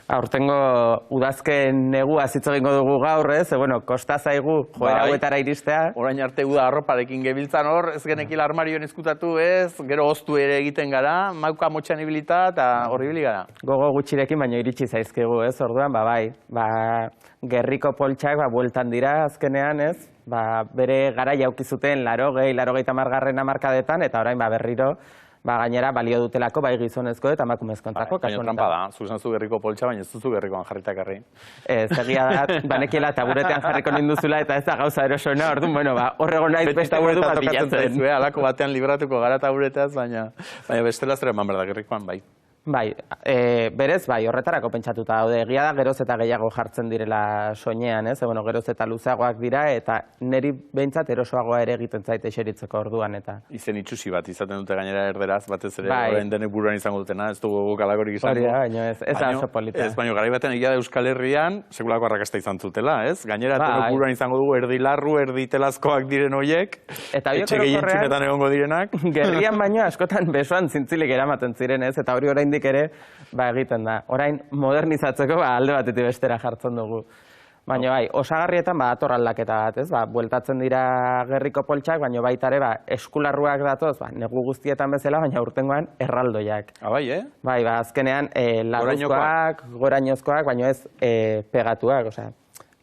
Aurtengo udazken negua hitz egingo dugu gaur, ez? Bueno, kosta zaigu joera hauetara iristea. Orain arte uda arroparekin gebiltzan hor, ez genekil armarioen ezkutatu ez, gero oztu ere egiten gara, mauka motxan ibilita eta horribili gara. Gogo gutxirekin baino iritsi zaizkigu, ez? Orduan, bai, gerriko poltsak bueltan dira azkenean, ez? Bere garaia auki zuten 80-80 hamarkadetan eta orain berriro gainera balio dutelako bai gizonezko eta emakumezkoentzako kasu honetan. Baina trampa da, zuzan zu gerriko poltsa, baina ez duzu gerrikoan jarritakarri. Ez, egia da, banekiela taburetean jarriko ninduzula eta ez da gauza erosoena, orduan, horrego naiz beste taburetu bat bilatzen. Alako batean libratuko gara tabureteaz, baina bestela zer eman behar da gerrikoan, bai. Bai, berez, horretarako pentsatuta daude. Egia da geroz eta gehiago jartzen direla soinean, ez? Geroz eta luzeagoak dira eta niri behintzat erosoagoa ere egiten zaite eseritzeko orduan eta. Izen itxusi bat izaten dute gainera erderaz, batez ere, orain denek buruan izango dutena, ez dugu kalagorik izango. Hori da, baina ez da oso polita. Ez, baina garai baten egia da Euskal Herrian, sekulako arrakasta izan zutela, ez? Gainera denek buruan izango dugu erdi larru, erdi telazkoak diren hoiek, etxe gehientzunetan egongo direnak. Gerrian baino askotan besoan zintzilik eramaten ziren, ez? Eta hori orain ere egiten da. Orain modernizatzeko alde batetik bestera jartzen dugu. Baina bai, osagarrietan dator aldaketa bat, ez? Bueltatzen dira gerriko poltsak, baina baita ere eskularruak datoz, negu guztietan bezala, baina urtengoan erraldoiak. Bai, Bai, azkenean larruzkoak, gorainozkoak, baina ez pegatuak, osea,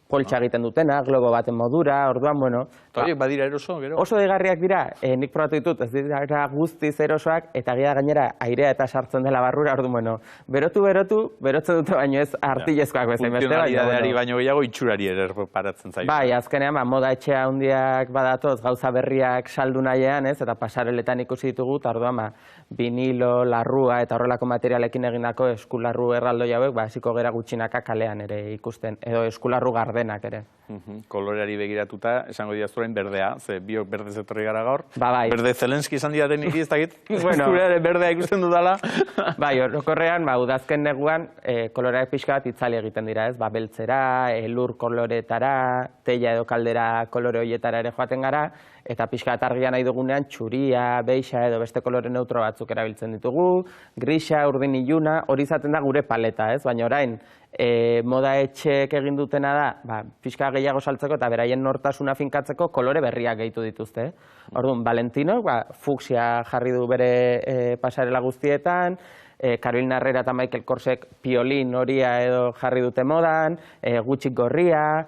poltsa egiten dutena, globo baten modura, orduan, horiek badira eroso, gero? Oso deigarriak dira, nik probatu ditut, ez dira guztiz erosoak, eta gainera airea eta sartzen dela barrura, orduan, berotzen dute baino ez artilezkoak bezain beste. Funtzionalidadeari baino gehiago itxurari ere paratzen zaio. Bai, azkenean, moda etxea handiak badatoz, gauza berriak saldu nahian, ez, eta pasareletan ikusi ditugu, eta orduan, vinilo, larrua, eta horrelako materialekin egindako eskularru erraldoi hauek, hasiko gera gutxinaka kalean ere ikusten, edo eskularru gardenak ere. Koloreari begiratuta, esango dira zurain berdea, ze biok berdez etorri gara gaur. Bai. Berde Zelenski izan didaten niri ez dakit, zureare berdea ikusten dudala. Bai, orokorrean, udazken neguan, koloreak pixka bat itzali egiten dira, ez? Beltzera, lur koloretara, teila edo kaldera kolore horietara ere joaten gara, eta pixka bat argia nahi dugunean txuria, beixa edo beste kolore neutro batzuk erabiltzen ditugu, grisa, urdin iluna, hori izaten da gure paleta, ez? Baina orain, moda etxeek egin dutena da, pixka gehiago saltzeko eta beraien nortasuna finkatzeko kolore berriak gehitu dituzte. Orduan, Valentino, fuksia jarri du bere pasarela guztietan, Carolina Herrera eta Michael Korsek piolin horia edo jarri dute modan, gutxik gorria,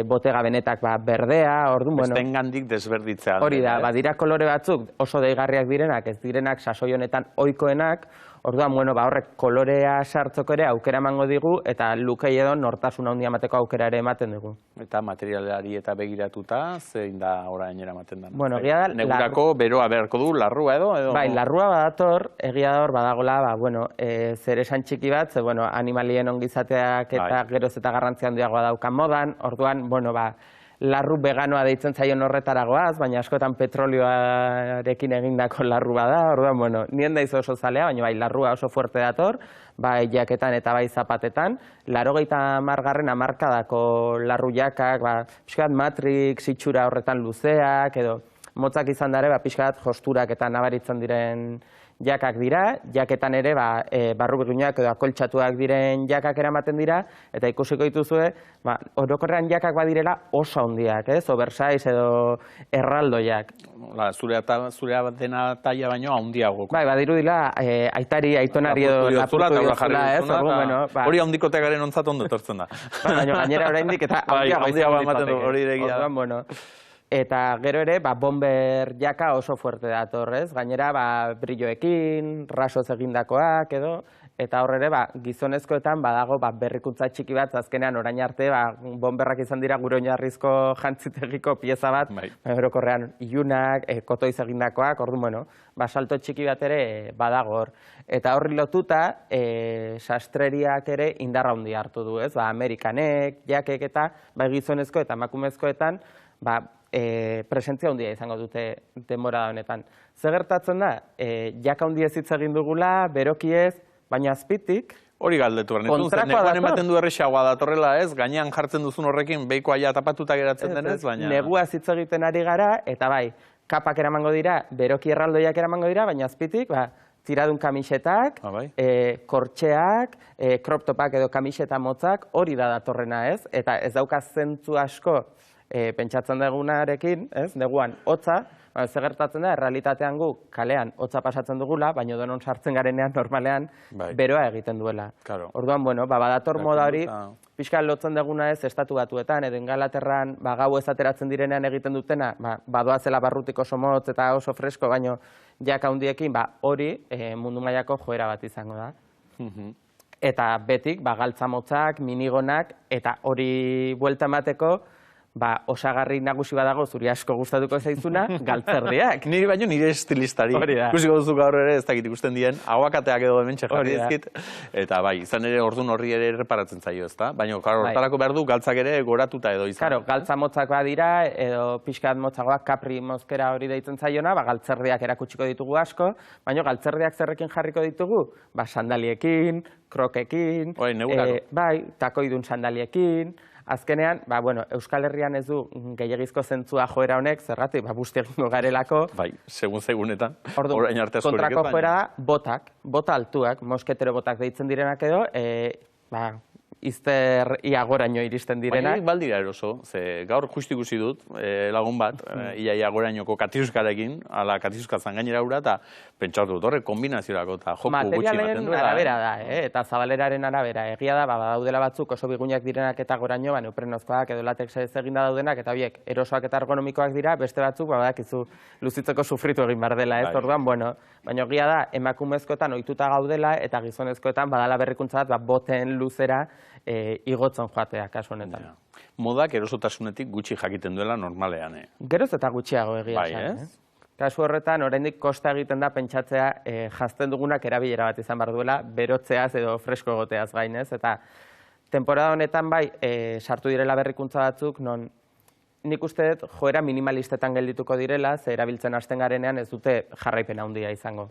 Bottega Venetak berdea, orduan, bestengandik desberditzea. Hori da, badira kolore batzuk oso deigarriak direnak, ez direnak sasoi honetan ohikoenak, orduan, horrek kolorea sartzeko ere aukera emango digu eta lukei edo nortasun handia emateko aukera ere ematen dugu. Eta materialari eta begiratuta, zein da orain eramaten da? Bueno, egia da... Negurako beroa beharko du, larrua edo? Bai, larrua badator, egia da hor badagola, zer esan txiki bat, animalien ongizateak eta geroz eta garrantzia handiagoa daukan modan, orduan, larru veganoa deitzen zaion horretaragoaz, baina askotan petrolioarekin egindako larru bada, orduan, nien daizu oso zalea, baina larrua oso fuerte dator, bai jaketan eta bai zapatetan, 80. hamarkadako larru jakak, pixkat Matrix, itxura horretan luzeak, edo motzak izan dare, pixkat josturak eta nabaritzen diren jakak dira, jaketan ere barru beguinak edo akoltxatuak diren jakak eramaten dira, eta ikusiko dituzue, orokorrean jakak badirela oso handiak, ez? Oversize edo erraldoiak. Zurea dena taia baino handiago. Bai, badiru dila aitari, aitonari edo lapurtu diozula, ez? Hori handikote garen ontzat ondo etortzen da. Baina gainera oraindik eta handiago ematen du, hori egia da. Eta gero ere, bomber jaka oso fuerte datorrez, gainera brilloekin, rasoz egindakoak edo, eta horre ere, gizonezkoetan badago berrikuntza txiki bat, azkenean orain arte, bomberrak izan dira gure oinarrizko jantzitegiko pieza bat, orokorrean ilunak, kotoiz egindakoak, orduan, salto txiki bat ere badago hor. Eta horri lotuta, sastreriak ere indarra handia hartu du, ez? Amerikanek, jakek eta gizonezko eta emakumezkoetan, presentzia handia izango dute denbora honetan. Zer gertatzen da, jaka handia hitz egin dugula, beroki ez, baina azpitik, hori galdetu behar, neguan ematen du errexagoa datorrela ez, gainean jartzen duzun horrekin behikoa ja tapatuta geratzen denez, baina... Neguaz hitz egiten ari gara, eta kapak eramango dira, beroki erraldoiak eramango dira, baina azpitik, tiradun kamisetak, kortxeak, crop topak edo kamiseta motzak, hori da datorrena, ez? Eta ez daukaz zentzu asko pentsatzen dugunarekin, ez? Neguan, hotza, ze gertatzen da, errealitatean gu kalean hotza pasatzen dugula, baina donon sartzen garenean normalean beroa egiten duela. Orduan, bueno, badator moda hori, pixka lotzen duguna ez, Estatu Batuetan, edo Ingalaterran, gau ez ateratzen direnean egiten dutena, badoazela barrutik oso motz eta oso fresko, baino jaka handiekin, hori mundu mailako joera bat izango da. Eta betik, galtza motzak, minigonak, eta hori buelta emateko, osagarri nagusi badago zuri asko gustatuko zaizuna, galtzerdiak. Niri baino nire estilistari. Ikusiko duzu gaur ere, ez dakit ikusten dien, aguakateak edo hemen jarri ezkit. Eta izan ere ordun horri ere erreparatzen zaio, ezta? Baina, hortarako behar du, galtzak ere goratuta edo izan. Karo, galtza motzak badira, edo pixkat motzagoak kapri mozkera hori deitzen zaiona, galtzerdiak erakutsiko ditugu asko, baina galtzerdiak zerrekin jarriko ditugu? Sandaliekin, krokekin, takoidun sandaliekin. Azkenean, Euskal Herrian ez du gehiagizko zentzua joera honek, zergatik, busti egingo garelako. Segunetan, orain arte asko kontrako joera botak, bota altuak, mosketero botak deitzen direnak edo, izter iagoraino iristen direnak. Baina baldira eroso, ze gaur justu ikusi dut, lagun bat, ia iagorainoko katiuskarekin, ala katiuskazan gainera ura, eta pentsatu dut, horrek kombinaziorako eta joku gutxi ematen materialen arabera da, eta zabaleraren arabera. Egia da, badaudela batzuk oso bigunak direnak eta goraino, neoprenozkoak edo latexa ez eginda daudenak, eta biek erosoak eta ergonomikoak dira, beste batzuk, badakizu luzitzeko sufritu egin bar dela, ez orduan, baina egia da, emakumezkoetan ohituta gaudela, eta gizonezkoetan badala berrikuntza bat, boten luzera igotzen joatea, kasu honetan. Modak erosotasunetik gutxi jakiten duela normalean, Geroz eta gutxiago egia esan, Kasu horretan, oraindik kosta egiten da pentsatzea jazten dugunak erabilera bat izan behar duela, berotzeaz edo fresko egoteaz gainez, eta temporada honetan sartu direla berrikuntza batzuk, non nik uste dut joera minimalistetan geldituko direla, ze erabiltzen hasten garenean ez dute jarraipena handia izango.